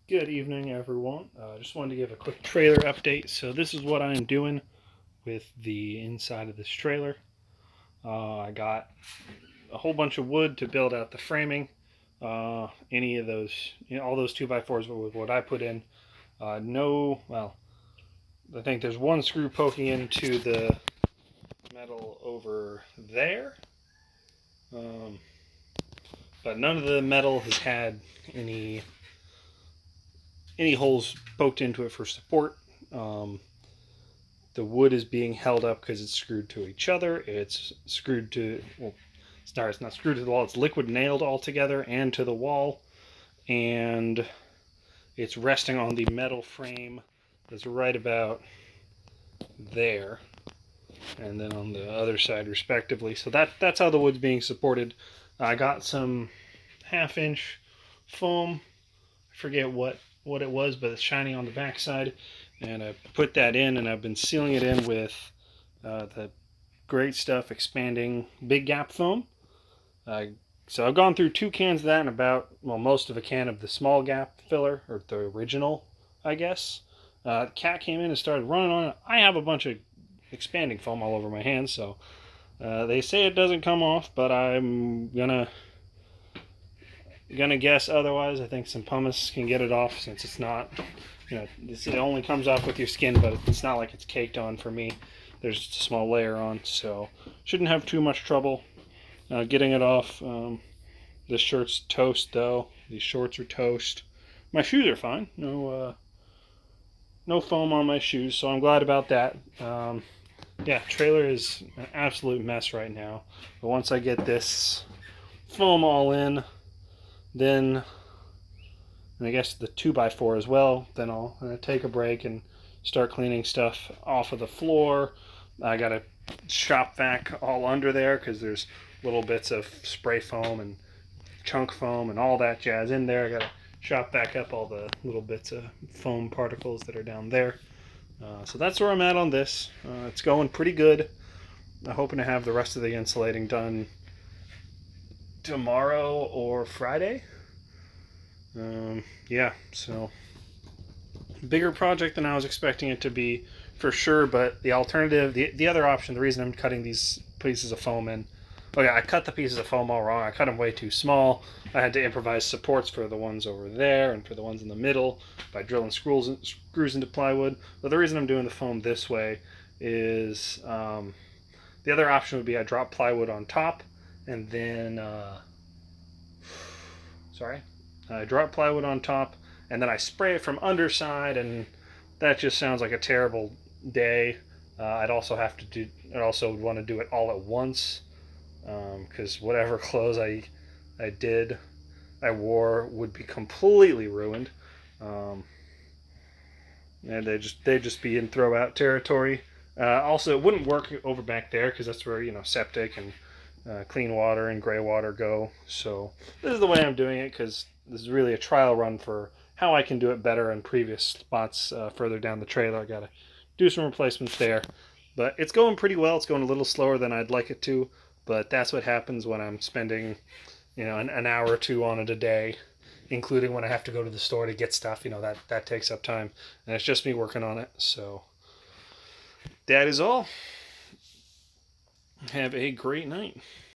Good evening, everyone. Just wanted to give a quick trailer update. So this is what I'm doing with the inside of this trailer. I got a whole bunch of wood to build out the framing. Any of those, all those 2x4s were what I put in. Well, I think there's one screw poking into the metal over there. But none of the metal has had any holes poked into it for support. The wood is being held up because it's screwed to each other. It's screwed to, well, it's not screwed to the wall. It's liquid nailed all together and to the wall. And it's resting on the metal frame that's right about there. And then on the other side, respectively. So that's how the wood's being supported. I got some 1/2-inch foam. I forget what it was, but it's shiny on the back side. And I put that in, and I've been sealing it in with the Great Stuff expanding big gap foam. So I've gone through 2 cans of that and about, well, most of a can of the small gap filler, or the original, I guess. The cat came in and started running on it. I have a bunch of expanding foam all over my hands, so they say it doesn't come off, but I'm gonna guess otherwise. I think some pumice can get it off, since it's not, it only comes off with your skin, but it's not like it's caked on for me. There's just a small layer on, so shouldn't have too much trouble getting it off. This shirt's toast, though. These shorts are toast. My shoes are fine. No foam on my shoes, so I'm glad about that. Yeah, trailer is an absolute mess right now. But once I get this foam all in, then, and I guess the 2x4 as well, then I'll take a break and start cleaning stuff off of the floor. I got to shop vac all under there because there's little bits of spray foam and chunk foam and all that jazz in there. I got to shop back up all the little bits of foam particles that are down there. So that's where I'm at on this. It's going pretty good. I'm hoping to have the rest of the insulating done tomorrow or Friday. Yeah, so bigger project than I was expecting it to be, for sure. But the alternative, the other option, the reason I'm cutting these pieces of foam in, okay, I cut the pieces of foam all wrong. I cut them way too small. I had to improvise supports for the ones over there and for the ones in the middle by drilling screws into plywood. But the reason I'm doing the foam this way is the other option would be I drop plywood on top and then I drop plywood on top and then I spray it from underside, and that just sounds like a terrible day. I'd also would want to do it all at once, because whatever clothes I wore would be completely ruined, and they'd just be in throw out territory. Also, it wouldn't work over back there because that's where septic and clean water and gray water go. So this is the way I'm doing it, because this is really a trial run for how I can do it better in previous spots further down the trailer. I gotta do some replacements there, but it's going pretty well. It's going a little slower than I'd like it to, but that's what happens when I'm spending an hour or two on it a day, including when I have to go to the store to get stuff. That takes up time, and it's just me working on it. So that is all. Have a great night.